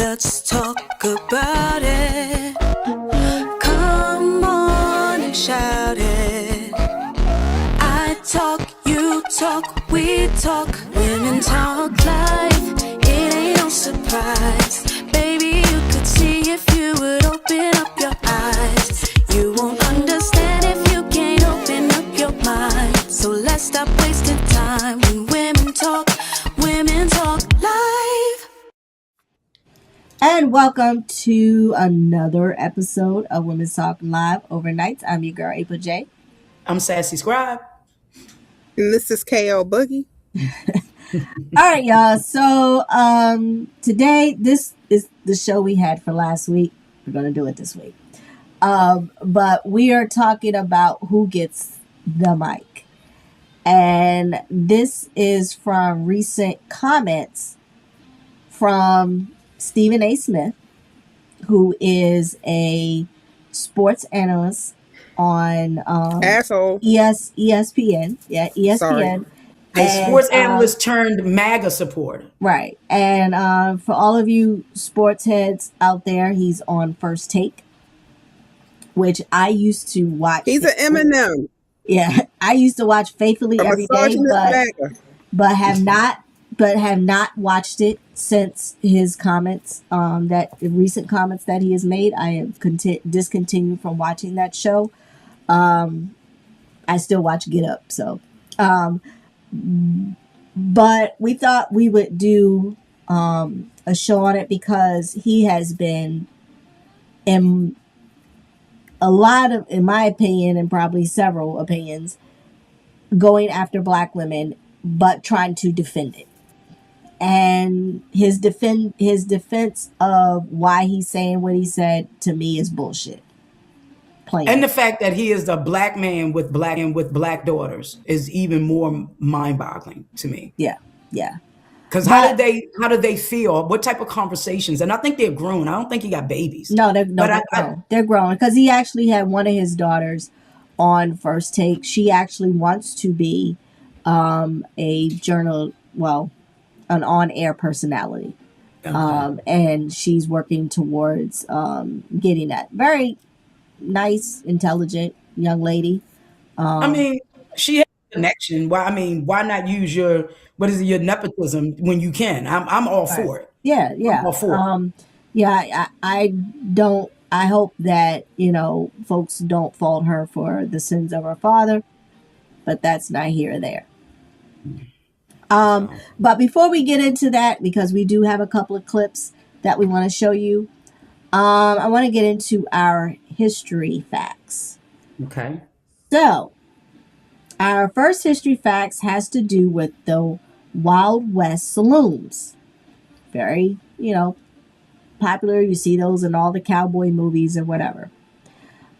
let's talk about it. Come on and shout it. I talk, you talk, we talk. Women talk life, it ain't no surprise. Baby, you could see if you would open up your eyes. You won't understand if you can't open up your mind. So let's stop wasting time when women talk live. And welcome to another episode of Women's Talk Live Overnights. I'm your girl, April J. I'm SassyScribe. And this is KO Boogie. All right, y'all. So today, this is the show we had for last week. We're going to do it this week. But we are talking about who gets the mic. And this is from recent comments from Stephen A. Smith, who is a sports analyst on Asshole. ESPN. Yeah, ESPN. Sorry. A sports analyst turned MAGA supporter. Right. And for all of you sports heads out there, he's on First Take, which I used to watch. He's an Eminem. Yeah, I used to watch faithfully every day, but have not watched it since his comments, recent comments that he has made. I have discontinued from watching that show. I still watch Get Up, so. But we thought we would do a show on it because he has been in my opinion, and probably several opinions, going after black women, but trying to defend it. And his defense of why he's saying what he said, to me, is bullshit. Plain. And the fact that he is a black man with black daughters is even more mind-boggling to me. Yeah. Because how did they feel? What type of conversations? And I think they're grown. I don't think he got babies. No, they're grown. They're grown, because he actually had one of his daughters on First Take. She actually wants to be a an on-air personality. Okay. And she's working towards getting that. Very nice, intelligent young lady. I mean, she has a connection. Why not use your nepotism when you can? I'm all for it. Yeah. I'm all for it. I hope that, folks don't fault her for the sins of her father, but that's not here or there. But before we get into that, because we do have a couple of clips that we want to show you, I want to get into our history facts. Okay. So, our first history facts has to do with the Wild West saloons. Very, popular. You see those in all the cowboy movies or whatever.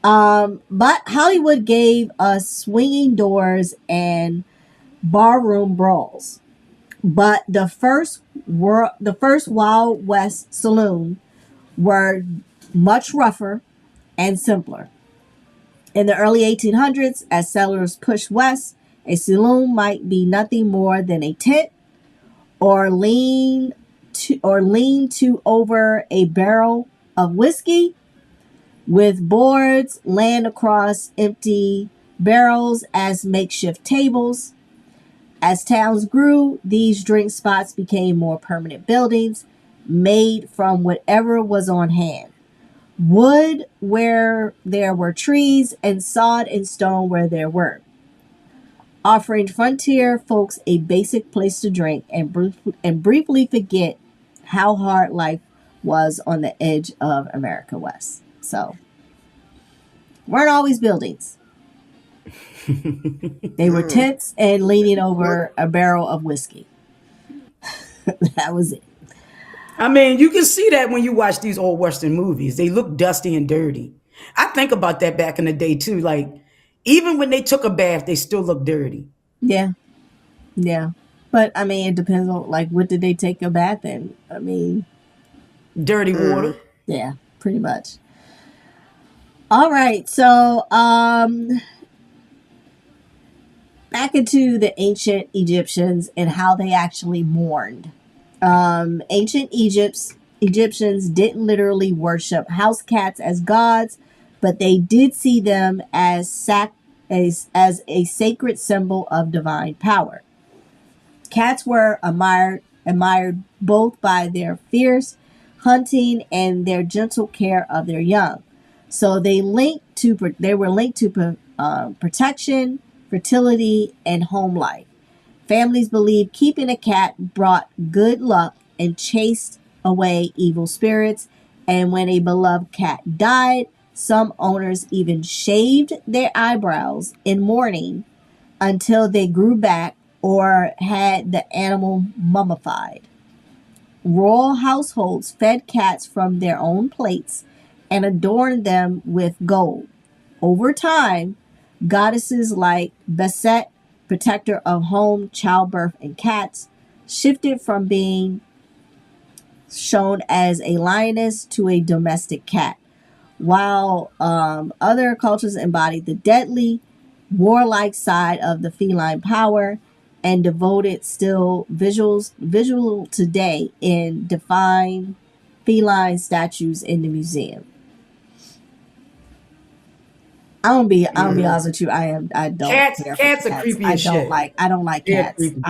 But Hollywood gave us swinging doors and barroom brawls. But the first Wild West saloon were much rougher and simpler. In the early 1800s, as settlers pushed west, a saloon might be nothing more than a tent or lean to over a barrel of whiskey with boards laying across empty barrels as makeshift tables. As towns grew, these drink spots became more permanent buildings made from whatever was on hand. Wood where there were trees, and sod and stone where there were, offering frontier folks a basic place to drink and briefly forget how hard life was on the edge of America West. So, weren't always buildings. They were tents and leaning over a barrel of whiskey. That was it. I mean, you can see that when you watch these old Western movies. They look dusty and dirty. I think about that back in the day, too. Like, even when they took a bath, they still look dirty. Yeah. But, it depends on, what did they take a bath in? Dirty water. Yeah, pretty much. All right. So, back into the ancient Egyptians and how they actually mourned. Ancient Egypt's Egyptians didn't literally worship house cats as gods, but they did see them as a sacred symbol of divine power. Cats were admired both by their fierce hunting and their gentle care of their young. So they were linked to protection, fertility, and home life. Families believed keeping a cat brought good luck and chased away evil spirits. And when a beloved cat died, some owners even shaved their eyebrows in mourning until they grew back or had the animal mummified. Royal households fed cats from their own plates and adorned them with gold. Over time, goddesses like Beset, protector of home, childbirth, and cats, shifted from being shown as a lioness to a domestic cat, while other cultures embodied the deadly, warlike side of the feline power and devoted still visual today in defined feline statues in the museum. I'm gonna be honest with you. I don't Cats, care for cats are cats. creepy as shit. I don't like They're cats. creepy.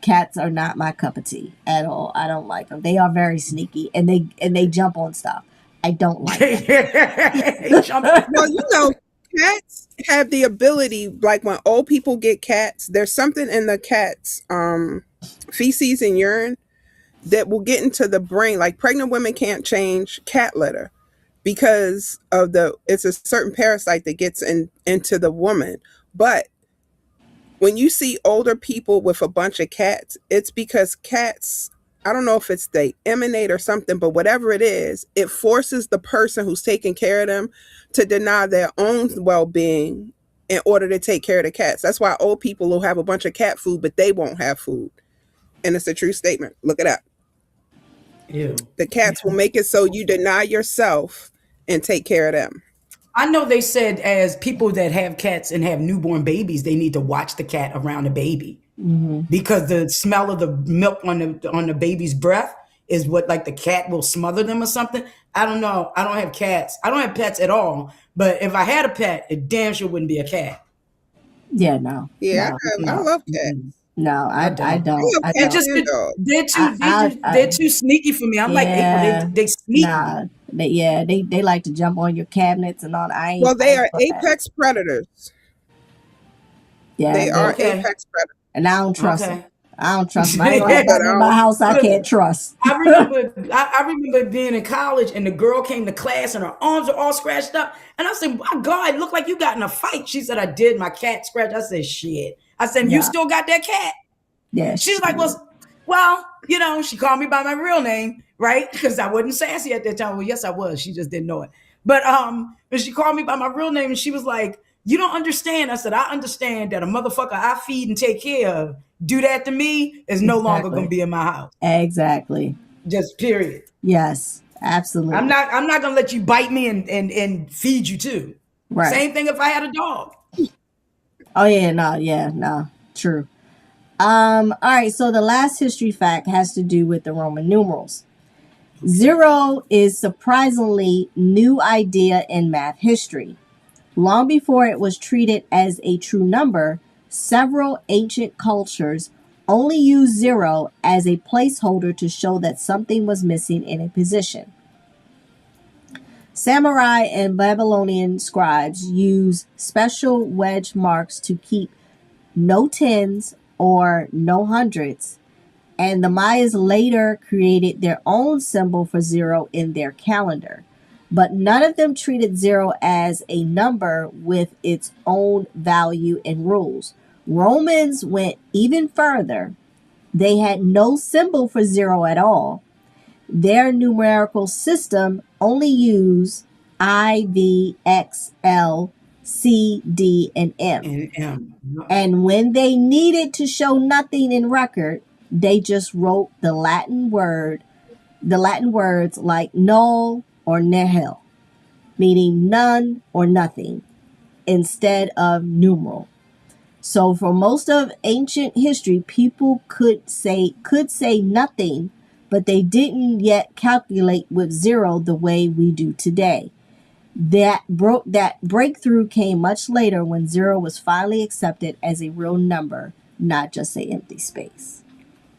Cats are not my cup of tea at all. I don't like them. They are very sneaky and they jump on stuff. I don't like them. Well, cats have the ability, like when old people get cats, there's something in the cat's feces and urine that will get into the brain. Like pregnant women can't change cat litter because of it's a certain parasite that gets into the woman. But when you see older people with a bunch of cats, it's because cats, I don't know if it's they emanate or something, but whatever it is, it forces the person who's taking care of them to deny their own well-being in order to take care of the cats. That's why old people will have a bunch of cat food, but they won't have food. And it's a true statement. Look it up. Ew. The cats will make it so you deny yourself and take care of them. I know they said as people that have cats and have newborn babies, they need to watch the cat around the baby because the smell of the milk on the baby's breath is what, like, the cat will smother them or something. I don't know. I don't have cats. I don't have pets at all. But if I had a pet, it damn sure wouldn't be a cat. Yeah, no. Yeah, No. I love cats. No, I don't. I love I cats don't. and dogs. They're too sneaky for me. I'm like, they sneaky. Nah, they like to jump on your cabinets and all. Well, they are for that. apex predators. Yeah, They are Okay. apex predators. and I don't trust Okay. them. I don't trust them. I ain't gonna have nothing in my house I can't trust. I remember being in college and the girl came to class and her arms are all scratched up. And I said, my God, it looked like you got in a fight. She said, I did. My cat scratched. I said, shit. I said, you Yeah. still got that cat? Yeah, She's like, well, she called me by my real name, right? Because I wasn't sassy at that time. Well, yes, I was. She just didn't know it. But she called me by my real name and she was like, you don't understand. I said, I understand that a motherfucker I feed and take care of do that to me is no longer Exactly. going to be in my house. exactly. Just period. Yes, absolutely. I'm not going to let you bite me and feed you too. Right. Same thing if I had a dog. Oh yeah, no, true. All right, so the last history fact has to do with the Roman numerals. 0 is surprisingly new idea in math history. Long before it was treated as a true number, several ancient cultures only used 0 as a placeholder to show that something was missing in a position. Samurai and Babylonian scribes used special wedge marks to keep no tens or no hundreds, and the Mayas later created their own symbol for 0 in their calendar. But none of them treated 0 as a number with its own value and rules. Romans went even further. They had no symbol for 0 at all. Their numerical system only used I, V, X, L, C, D, and M. And when they needed to show nothing in record, they just wrote the Latin words like null or nihil, meaning none or nothing, instead of numeral. So for most of ancient history, people could say nothing but they didn't yet calculate with zero the way we do today. That breakthrough came much later when zero was finally accepted as a real number, not just an empty space.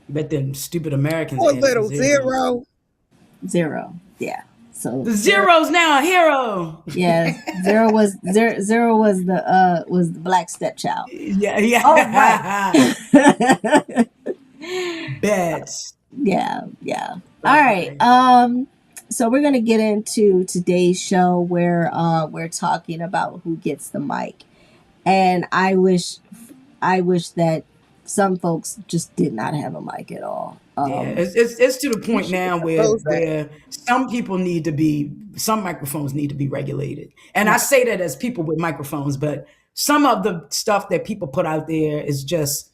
But then stupid Americans Poor added little zero. zero. Zero, yeah. So The zero's now a hero. yeah, zero was the black stepchild. Yeah, yeah. Oh, right. Bets. Yeah. All right. So we're gonna get into today's show where we're talking about who gets the mic, and I wish that some folks just did not have a mic at all. Yeah, it's to the point now where some microphones need to be regulated. And I say that as people with microphones, but some of the stuff that people put out there is just,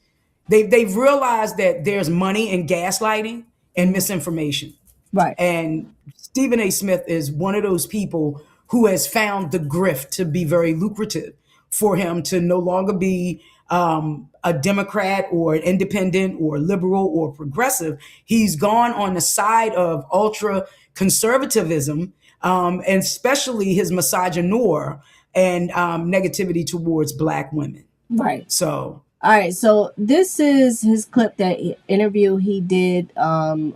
they've realized that there's money in gaslighting and misinformation. Right. And Stephen A. Smith is one of those people who has found the grift to be very lucrative for him to no longer be a Democrat or an independent or liberal or progressive. He's gone on the side of ultra conservatism, and especially his misogynoir and negativity towards Black women. Right. So, all right. So this is his clip, that interview he did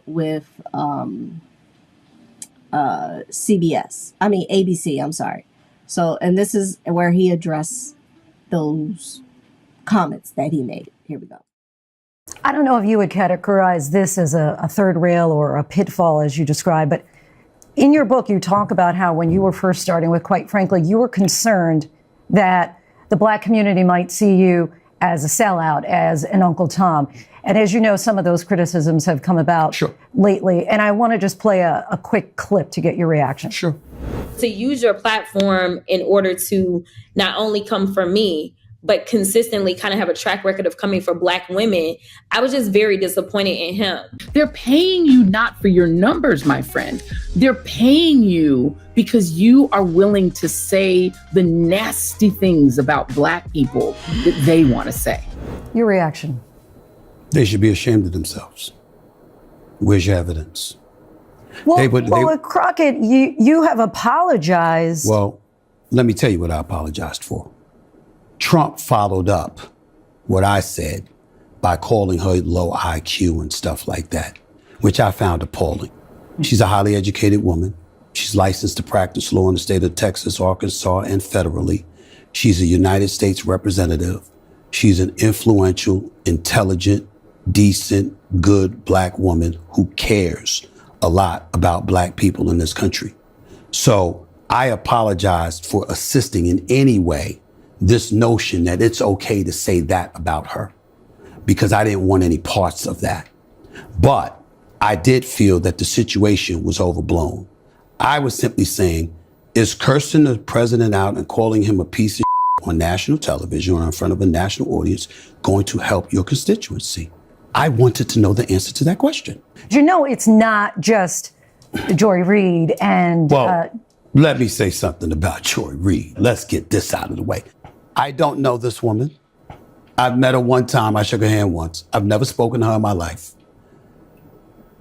with ABC. I'm sorry. So, and this is where he addressed those comments that he made. Here we go. I don't know if you would categorize this as a third rail or a pitfall, as you describe, but in your book, you talk about how when you were first starting with, quite frankly, you were concerned that the Black community might see you as a sellout, as an Uncle Tom. And as you know, some of those criticisms have come about lately. And I want to just play a quick clip to get your reaction. Sure. To use your platform in order to not only come for me, but consistently kind of have a track record of coming for Black women, I was just very disappointed in him. They're paying you not for your numbers, my friend. They're paying you because you are willing to say the nasty things about Black people that they want to say. Your reaction? They should be ashamed of themselves. Where's your evidence? Well, Crockett, you have apologized. Well, let me tell you what I apologized for. Trump followed up what I said by calling her low IQ and stuff like that, which I found appalling. She's a highly educated woman. She's licensed to practice law in the state of Texas, Arkansas, and federally. She's a United States representative. She's an influential, intelligent, decent, good Black woman who cares a lot about Black people in this country. So I apologized for assisting in any way this notion that it's okay to say that about her, because I didn't want any parts of that. But I did feel that the situation was overblown. I was simply saying, is cursing the president out and calling him a piece of on national television or in front of a national audience going to help your constituency? I wanted to know the answer to that question. You know, it's not just Joy Reid and... Well, let me say something about Joy Reid. Let's get this out of the way. I don't know this woman. I've met her one time. I shook her hand once. I've never spoken to her in my life.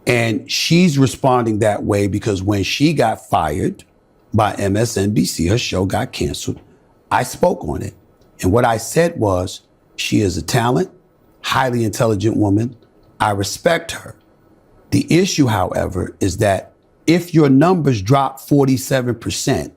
And she's responding that way because when she got fired by MSNBC, her show got canceled, I spoke on it. And what I said was, she is a talent, highly intelligent woman. I respect her. The issue, however, is that if your numbers drop 47%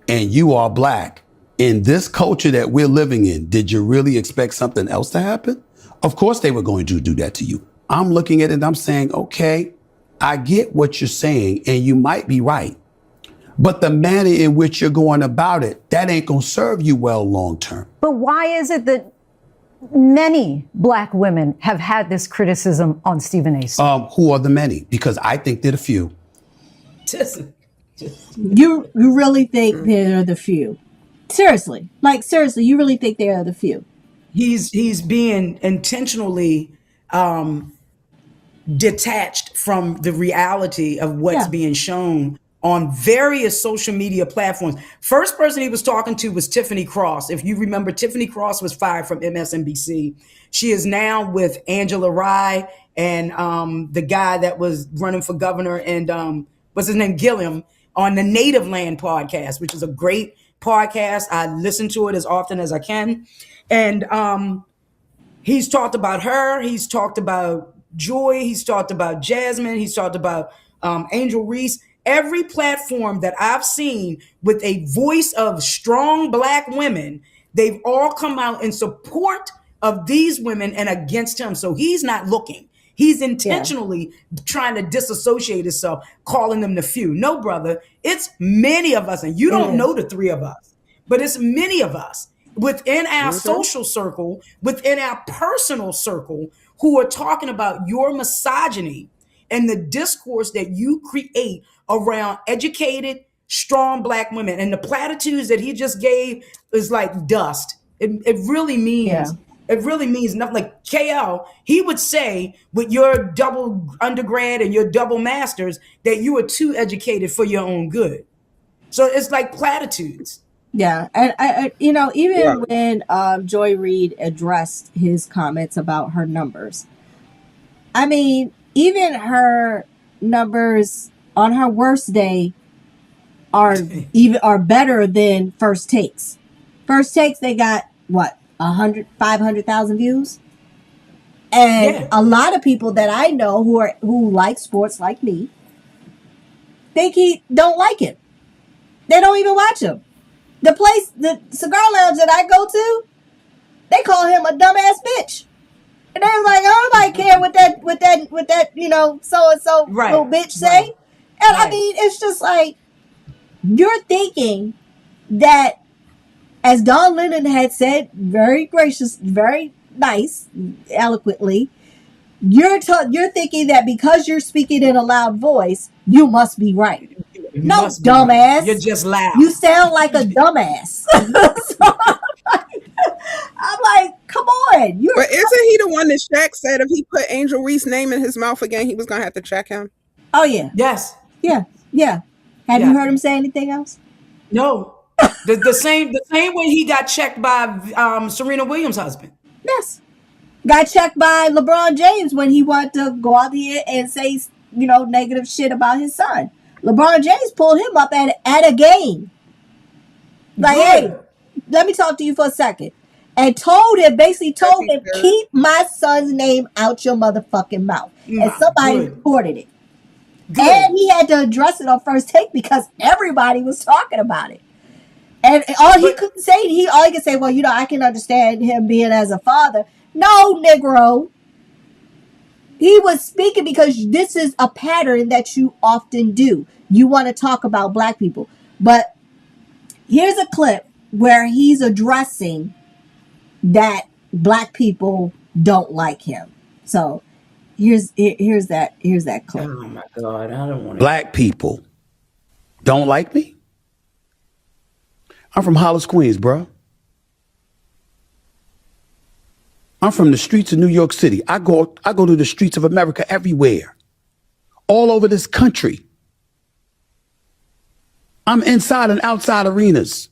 and you are Black, in this culture that we're living in, did you really expect something else to happen? Of course they were going to do that to you. I'm looking at it and I'm saying, okay, I get what you're saying and you might be right. But the manner in which you're going about it, that ain't going to serve you well long term. But why is it that many Black women have had this criticism on Stephen A. Smith? Who are the many? Because I think they're the few. You really think they're the few? Seriously, you really think they are the few? He's being intentionally detached from the reality of what's being shown on various social media platforms. First person he was talking to was Tiffany Cross. If you remember, Tiffany Cross was fired from MSNBC. She is now with Angela Rye and the guy that was running for governor, and what's his name, Gilliam, on the Native Land podcast, which is a great podcast. I listen to it as often as I can. And he's talked about her. He's talked about Joy. He's talked about Jasmine. He's talked about Angel Reese. Every platform that I've seen with a voice of strong Black women, they've all come out in support of these women and against him. So he's not looking. He's intentionally trying to disassociate himself, calling them the few. No, brother, it's many of us, and you don't know the three of us, but it's many of us within our social circle, within our personal circle, who are talking about your misogyny and the discourse that you create around educated, strong Black women. And the platitudes that he just gave is like dust. It really means it really means nothing. Like KL, he would say with your double undergrad and your double masters that you are too educated for your own good. So it's like platitudes. Yeah, and I you know, even when Joy Reid addressed his comments about her numbers, I mean, even her numbers on her worst day are better than First Takes. First Takes, they got what, 500,000 views, and a lot of people that I know who like sports like me think he don't like him. They don't even watch him. The cigar lounge that I go to, they call him a dumbass bitch. And they was like, oh, nobody care what that, you know, so-and-so little bitch say. And I mean, it's just like, you're thinking that, as Don Lennon had said, very gracious, very nice, eloquently, you're thinking that because you're speaking in a loud voice, you must be right. No, dumbass. Right. You're just loud. You sound like a dumbass. So I'm like, come on. But isn't he the one that Shaq said if he put Angel Reese's name in his mouth again, he was going to have to check him? Oh, yeah. Yes. Yeah. Have you heard him say anything else? No. The same way he got checked by Serena Williams' husband. Yes. Got checked by LeBron James when he wanted to go out here and say, you know, negative shit about his son. LeBron James pulled him up at a game. Like, hey, let me talk to you for a second. And basically told him, keep my son's name out your motherfucking mouth. And somebody reported it. And he had to address it on First Take because everybody was talking about it. And all he could say, well, you know, I can understand him being as a father. No, Negro. He was speaking because this is a pattern that you often do. You want to talk about Black people. But here's a clip where he's addressing that Black people don't like him. So here's that clip. Oh my God, I don't want to. Black people don't like me? I'm from Hollis, Queens, bro. I'm from the streets of New York City. I go to the streets of America everywhere, all over this country. I'm inside and outside arenas.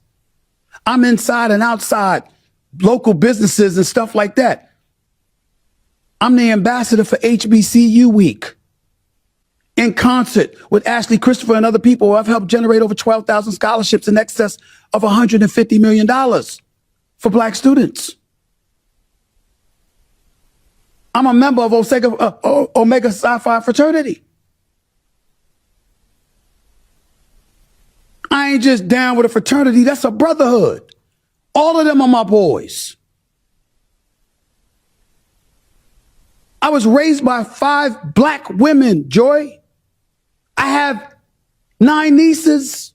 I'm inside and outside local businesses and stuff like that. I'm the ambassador for HBCU Week. In concert with Ashley Christopher and other people, I've helped generate over 12,000 scholarships in excess of $150 million for Black students. I'm a member of Omega Psi Phi fraternity. I ain't just down with a fraternity, that's a brotherhood. All of them are my boys. I was raised by 5 Black women, Joy. I have 9 nieces.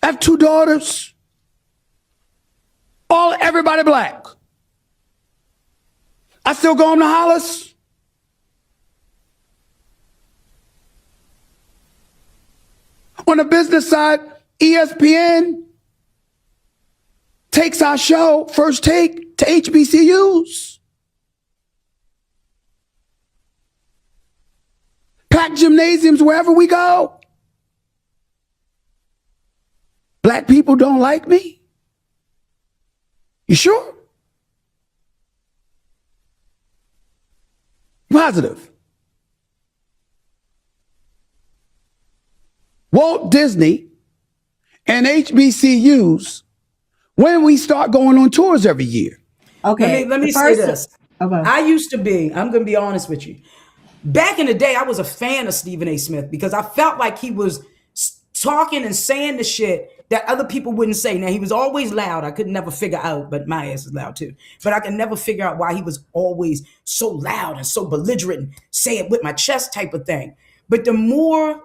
I have 2 daughters. Everybody Black. I still go home to Hollis. On the business side, ESPN takes our show, First Take, to HBCUs. Packed gymnasiums wherever we go. Black people don't like me? You sure? positive. Walt Disney and HBCUs, when we start going on tours every year. Okay. Let me the say first- this. Okay. I used to be, I'm going to be honest with you. Back in the day, I was a fan of Stephen A. Smith because I felt like he was talking and saying the shit that other people wouldn't say. Now, he was always loud. I could never figure out, but my ass is loud too. But I could never figure out why he was always so loud and so belligerent and say it with my chest type of thing. But the more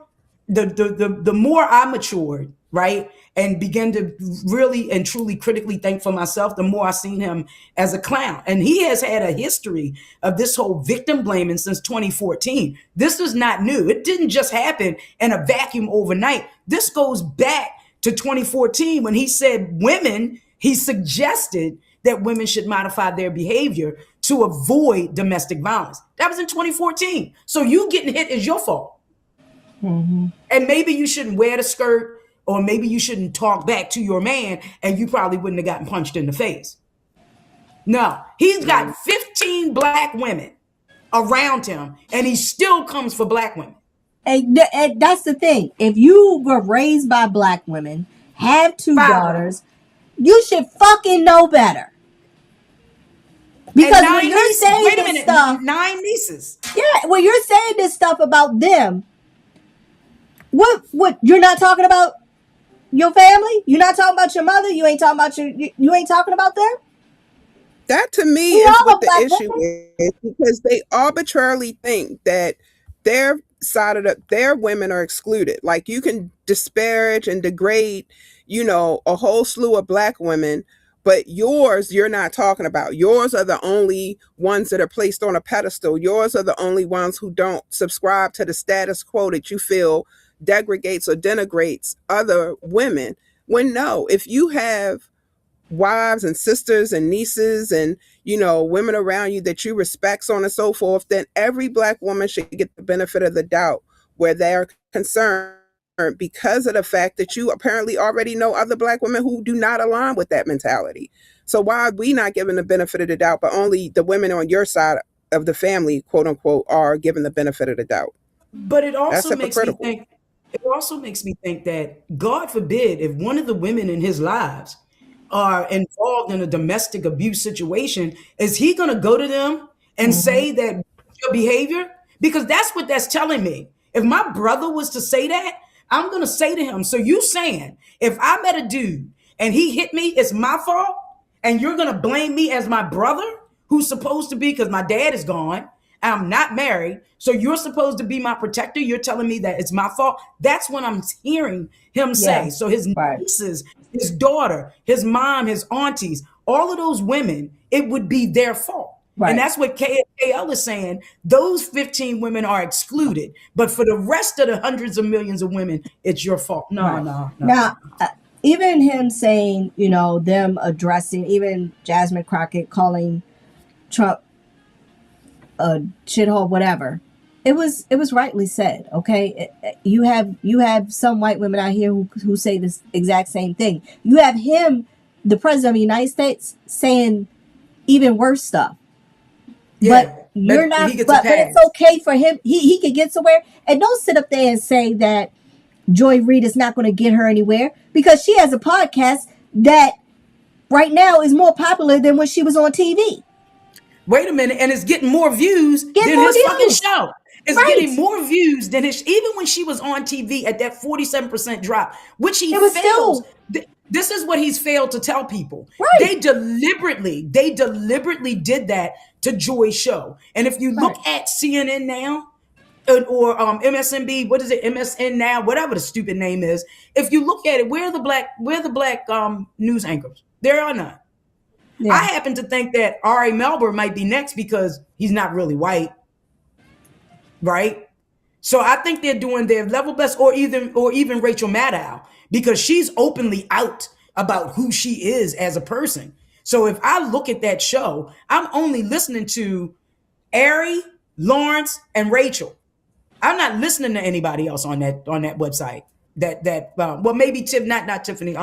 I matured, right, and began to really and truly critically think for myself, the more I seen him as a clown. And he has had a history of this whole victim blaming since 2014. This is not new. It didn't just happen in a vacuum overnight. This goes back to 2014 when he said he suggested that women should modify their behavior to avoid domestic violence. That was in 2014. So you getting hit is your fault. Mm-hmm. And maybe you shouldn't wear the skirt, or maybe you shouldn't talk back to your man, and you probably wouldn't have gotten punched in the face. No, he's got 15 black women around him, and he still comes for black women. And that's the thing. If you were raised by black women, have two daughters, you should fucking know better. Because when you're saying this stuff, 9 nieces. Yeah, when you're saying this stuff about them, what you're not talking about your family? You're not talking about your mother? You ain't talking about you ain't talking about them? That to me is what the issue is, because they arbitrarily think that their side of their women are excluded. Like, you can disparage and degrade, a whole slew of black women, but yours you're not talking about. Yours are the only ones that are placed on a pedestal. Yours are the only ones who don't subscribe to the status quo that you feel degrades or denigrates other women. When no, if you have wives and sisters and nieces and women around you that you respect, so on and so forth, then every black woman should get the benefit of the doubt where they're concerned, because of the fact that you apparently already know other black women who do not align with that mentality. So why are we not given the benefit of the doubt, but only the women on your side of the family, quote unquote, are given the benefit of the doubt? But it also makes me think that, God forbid, if one of the women in his lives are involved in a domestic abuse situation, is he going to go to them and say that your behavior? Because that's what that's telling me. If my brother was to say that, I'm going to say to him, so you saying if I met a dude and he hit me, it's my fault, and you're going to blame me as my brother, who's supposed to be, because my dad is gone, I'm not married, so you're supposed to be my protector. You're telling me that it's my fault. That's what I'm hearing him say. So his nieces, his daughter, his mom, his aunties, all of those women, it would be their fault. Right. And that's what KL is saying. Those 15 women are excluded. But for the rest of the hundreds of millions of women, it's your fault. No. Now, even him saying, them addressing, even Jasmine Crockett calling Trump a shithole, whatever. It was rightly said. Okay, you have some white women out here who say this exact same thing. You have him, the president of the United States, saying even worse stuff. Yeah, but you're not. But it's okay for him. He can get somewhere, and don't sit up there and say that Joy Reid is not going to get her anywhere, because she has a podcast that right now is more popular than when she was on TV. Wait a minute, and it's getting more views than his fucking show. It's getting more views than his, even when she was on TV at that 47% drop, which he fails. This is what he's failed to tell people. Right. They deliberately did that to Joy's show. And if you look at CNN now, or MSNB, what is it, MSN now, whatever the stupid name is, if you look at it, where are the black news anchors? There are none. Yeah. I happen to think that R.A. Melber might be next because he's not really white, right? So I think they're doing their level best, or even Rachel Maddow, because she's openly out about who she is as a person. So if I look at that show, I'm only listening to Ari, Lawrence, and Rachel. I'm not listening to anybody else on that website. Well, maybe not Tiffany.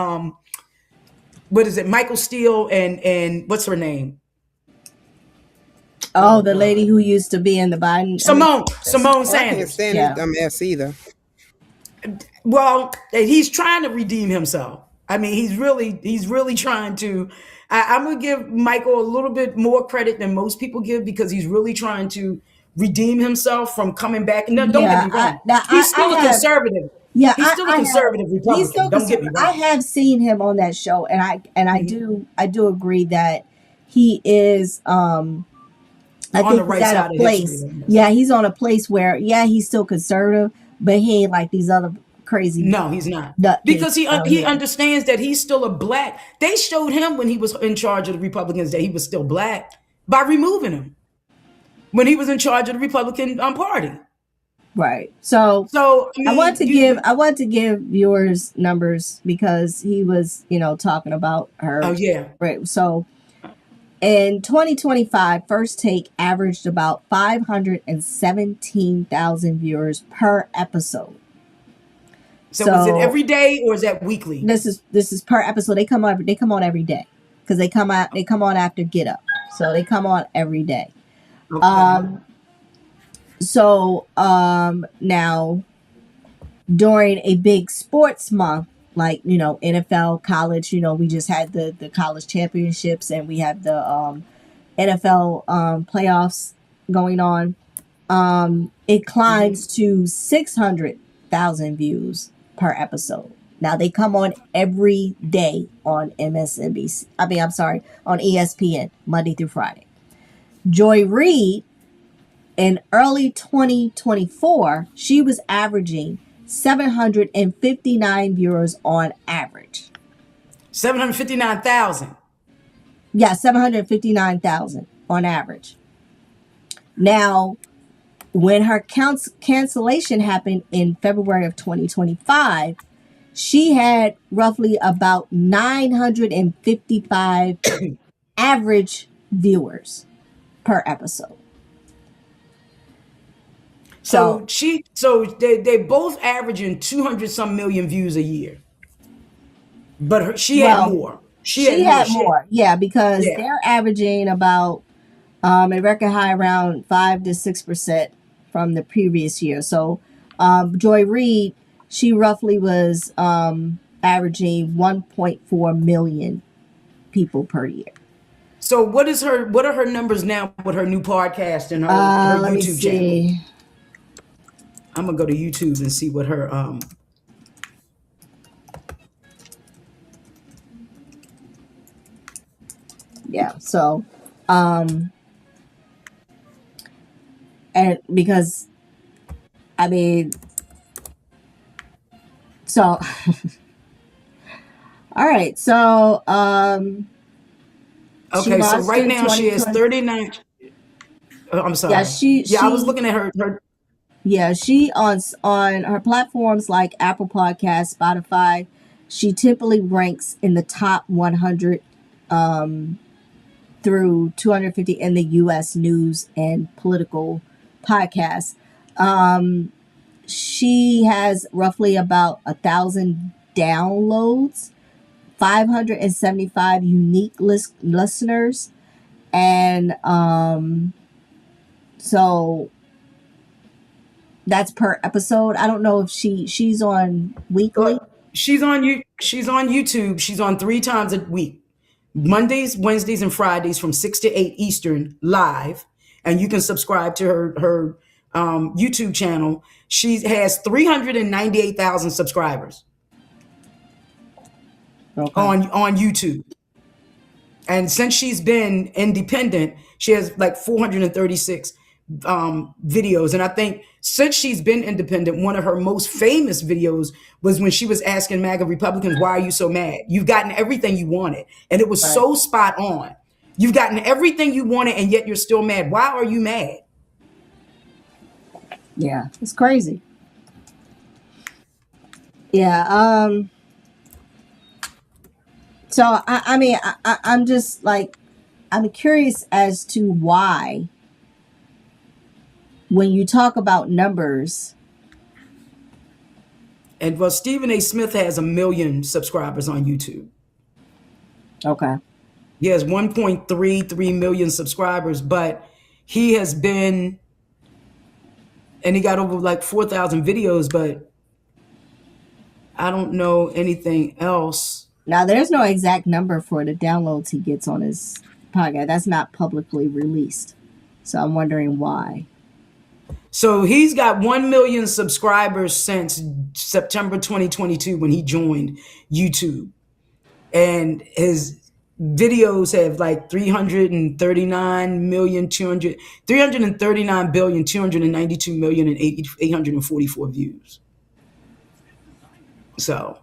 What is it? Michael Steele and what's her name? Oh, the lady who used to be in the Biden. Simone I can't Sanders. stand Yeah. his dumb ass either. Well, he's trying to redeem himself. I mean, he's really trying to. I'm gonna give Michael a little bit more credit than most people give, because he's really trying to redeem himself from coming back. No, don't get me wrong. He's still a conservative. Yeah, He's still a conservative Republican. He's still Don't get me wrong. I have seen him on that show, and I Mm-hmm. do agree that he is. I On think the right he's at side a of place. history. Yeah, he's on a place where he's still conservative, but he ain't like these other crazy. No, he's not. nutcase Because he out here. understands that he's still a black. They showed him when he was in charge of the Republicans that he was still black by removing him when he was in charge of the Republican Party. Right. So I I want to give viewers numbers, because he was, talking about her. Oh yeah. Right. So in 2025, First Take averaged about 517,000 viewers per episode. So is it every day or is that weekly? This is per episode. They come on every day, because they come on after Get Up. So they come on every day. Okay. Now during a big sports month, like, NFL, college, we just had the college championships, and we have the NFL playoffs going on. It climbs to 600,000 views per episode. Now they come on every day on MSNBC. On ESPN, Monday through Friday. Joy Reid, in early 2024, she was averaging 759 viewers on average. 759,000. Yeah, 759,000 on average. Now, when her cancellation happened in February of 2025, she had roughly about 955 average viewers per episode. So they both averaging 200 some million views a year. But she had more. She had more. Yeah, because Yeah. they're averaging about a record high around 5 to 6% from the previous year. So Joy Reid, she roughly was averaging 1.4 million people per year. So what are her numbers now with her new podcast and her Let me YouTube see. channel? I'm gonna go to YouTube and see what her Yeah. So and because so all right. So okay, so right now she has 39. I'm sorry. Yeah, I was looking at her. Yeah, she on her platforms like Apple Podcasts, Spotify, she typically ranks in the top 100 through 250 in the U.S. news and political podcasts. She has roughly about 1,000 downloads, 575 unique listeners, and so that's per episode. I don't know if she's on weekly. She's on YouTube. She's on 3 times a week. Mondays, Wednesdays, and Fridays from 6 to 8 Eastern live. And you can subscribe to her YouTube channel. She has 398,000 subscribers on YouTube. And since she's been independent, she has like 436 videos. And I think since she's been independent, one of her most famous videos was when she was asking MAGA Republicans, why are you so mad? You've gotten everything you wanted. And it was so spot on. You've gotten everything you wanted, and yet you're still mad. Why are you mad? Yeah, it's crazy. Yeah. So I'm just like, I'm curious as to why, when you talk about numbers. And well, Stephen A. Smith has 1 million subscribers on YouTube. Okay. He has 1.33 million subscribers, but he has been, and he got over like 4,000 videos, but I don't know anything else. Now, there's no exact number for the downloads he gets on his podcast. That's not publicly released. So I'm wondering why. So he's got 1 million subscribers since September 2022 when he joined YouTube. And his videos have like 339,292,844 views. So,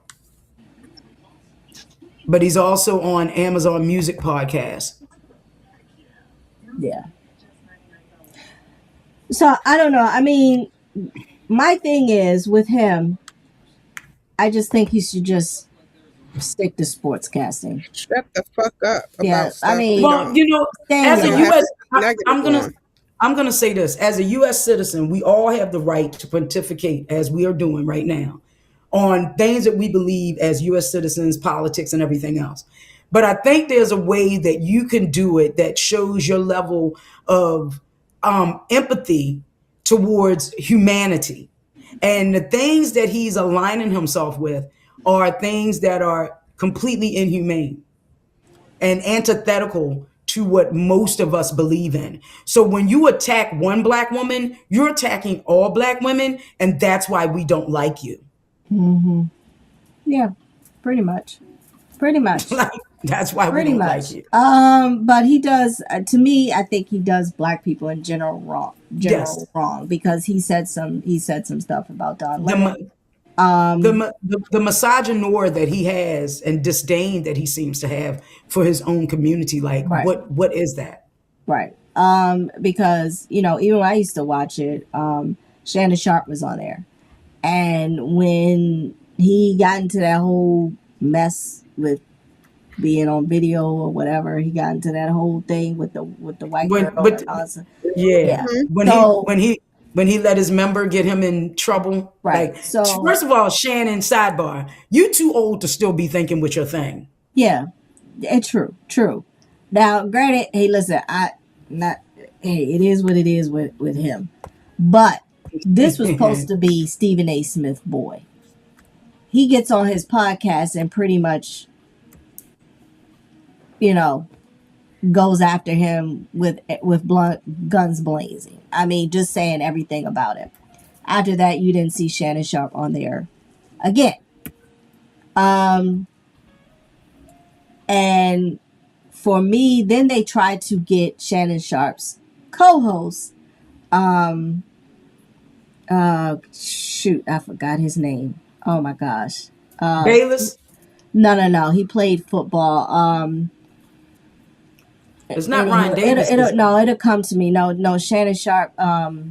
but he's also on Amazon Music Podcast. Yeah. So I don't know. I mean, my thing is with him, I just think he should just stick to sportscasting. Shut the fuck up. Yeah, About stuff I mean, we Well, don't- you know, as a Yeah. U.S., Negative one. I'm gonna say this: as a U.S. citizen, we all have the right to pontificate, as we are doing right now, on things that we believe as U.S. citizens, politics, and everything else. But I think there's a way that you can do it that shows your level of empathy towards humanity. And the things that he's aligning himself with are things that are completely inhumane and antithetical to what most of us believe in. So when you attack one black woman, you're attacking all black women, and that's why we don't like you. Yeah, pretty much. Pretty much. Like, that's why Pretty we don't much. like you. But he does, to me, I think he does black people in general wrong. Yes. Wrong, because he said some stuff about Don The, Lemon. the misogynoir that he has and disdain that he seems to have for his own community, like Right. what is that? Right. Because, even when I used to watch it, Shannon Sharp was on there. And when he got into that whole mess with being on video or whatever, he got into that whole thing with the white girl. But and all that stuff. yeah, So- when he let his member get him in trouble, Right, Like, so- first of all, Shannon, sidebar, you too old to still be thinking with your thing. Yeah, it's true. Now, granted, hey, listen, it is what it is with him. But this was supposed to be Stephen A. Smith boy. He gets on his podcast and pretty much, goes after him with blunt guns blazing. I mean, just saying everything about him. After that, you didn't see Shannon Sharp on there again. And for me, then they tried to get Shannon Sharp's co-host. Shoot, I forgot his name. Oh my gosh. Bayless, No. He played football. it's not Ryan Davis. It'll come to me. No, Shannon Sharp. Oh,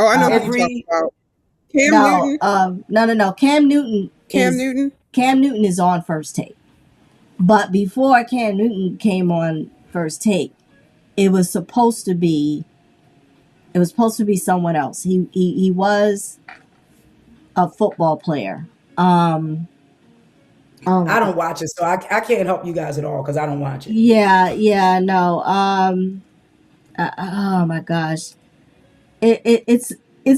I know what you're talking about. Cam Newton. No. Cam Newton. Cam Newton is on First Take. But before Cam Newton came on First Take, it was supposed to be someone else. He was a football player. I don't watch it, so I can't help you guys at all because I don't watch it. No. Oh my gosh. It's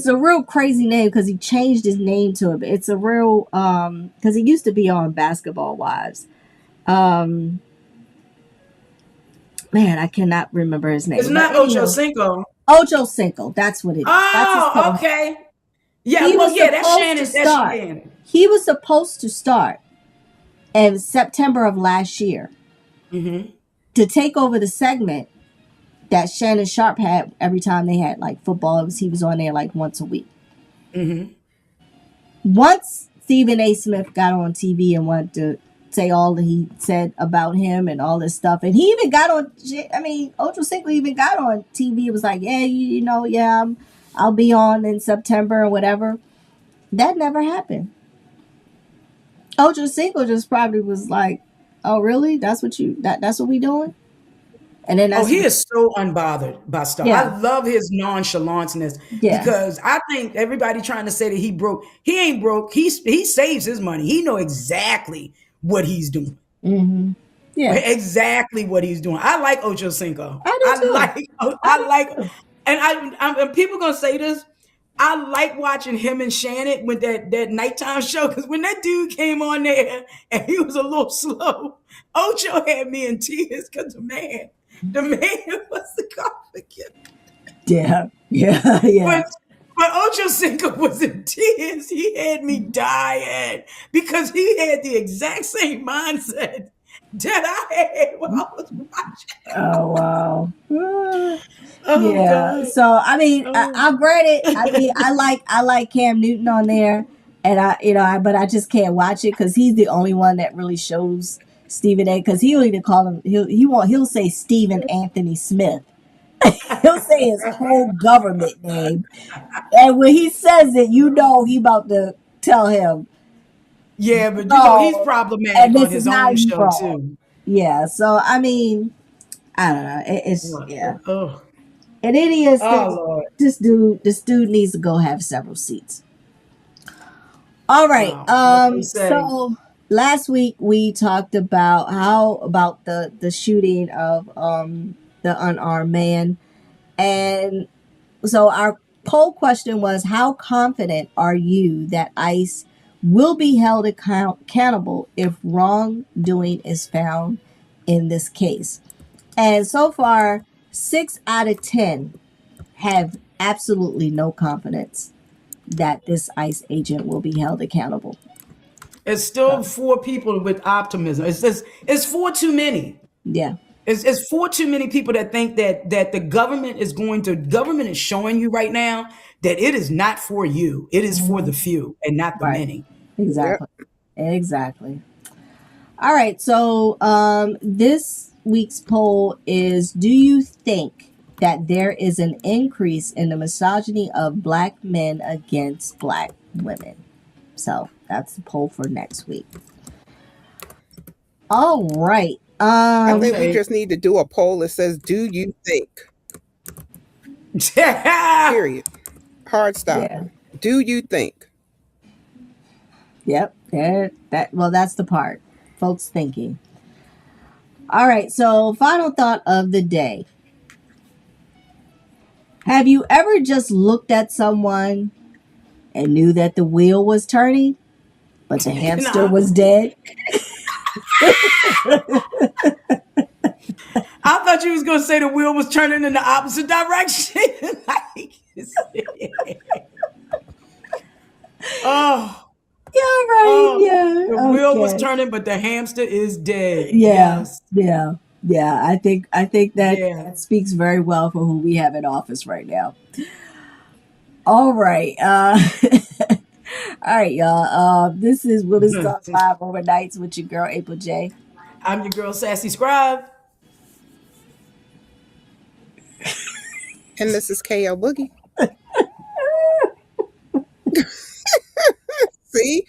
a real crazy name because he changed his name to it. But it's a real because he used to be on Basketball Wives. Man, I cannot remember his name. It's not But Ocho anyway, Cinco. Ocho Cinco. That's what it is. That's his Oh, co-host. okay. Yeah, He well, was yeah, that's supposed Shannon. to That's start. Shannon. He was supposed to start in September of last year to take over the segment that Shannon Sharp had every time they had like football. He was on there like once a week. Once Stephen A. Smith got on TV and wanted to say all that he said about him and all this stuff, and he even got on. I mean, Ocho Cinco even got on TV. It was like, yeah, I'll be on in September or whatever. That never happened. Ocho Cinco just probably was like, "Oh, really? That's what we doing?" And then He is so unbothered by stuff. Yeah. I love his nonchalanceness because I think everybody trying to say that he broke. He ain't broke. He saves his money. He know exactly what he's doing. Yeah, exactly what he's doing. I like Ocho Cinco. I do too. I like, and and people gonna say this. I like watching him and Shannon with that nighttime show because when that dude came on there and he was a little slow, Ocho had me in tears because the man was the confident. Yeah, yeah, yeah. But Ocho Cinco was in tears. He had me dying because he had the exact same mindset that I had when I was watching. Oh wow. Oh Yeah. God. So I mean, Oh. I'll grant it. I mean, I like Cam Newton on there, and but I just can't watch it because he's the only one that really shows Stephen A. Because he'll even call him he'll say Stephen Anthony Smith. He'll say his whole government name, and when he says it, you know he about to tell him. Yeah, but he's No, problematic and on this is his how own you show roll. too. Yeah. So I mean, I don't know. It's yeah. Oh, And it is oh Lord. this dude needs to go have several seats. All right. What they say. So last week we talked about the shooting of the unarmed man. And so our poll question was, how confident are you that ICE will be held accountable if wrongdoing is found in this case? And so far, 6 out of 10 have absolutely no confidence that this ICE agent will be held accountable. It's still 4 people with optimism. It's 4 too many. Yeah. It's 4 too many people that think that the government is showing you right now that it is not for you. It is for the few and not the Right. many. Exactly. Exactly. All right. So this week's poll is, do you think that there is an increase in the misogyny of Black men against Black women? So that's the poll for next week. All right. I think we Okay. just need to do a poll that says, "Do you think?" Yeah. Period. Hard stop. Yeah. Do you think? Yep. That's the part. Folks thinking. All right. So final thought of the day. Have you ever just looked at someone and knew that the wheel was turning, but the hamster was dead? I thought you was gonna say the wheel was turning in the opposite direction. Oh, Yeah, right. Yeah. the wheel was Okay. turning, but the hamster is dead. Yeah. Yes. Yeah. Yeah. I think that, Yeah. that speaks very well for who we have in office right now. All right. All right, y'all. This is Women's Talk Live Overnights with your girl April J. I'm your girl, SassyScribe. And this is KL Boogie. See?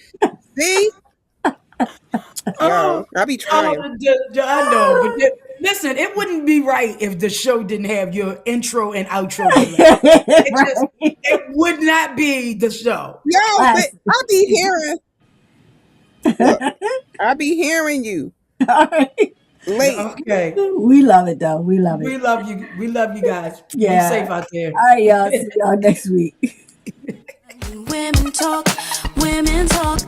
Yo, I be trying. I know, but listen, it wouldn't be right if the show didn't have your intro and outro. It would not be the show. Yo, but I be hearing. Look, I be hearing you. All right. Late. Okay. We love it though. We love it. We love you. We love you guys. Yeah. Be safe out there. All right, y'all. See y'all next week. Women talk, women talk.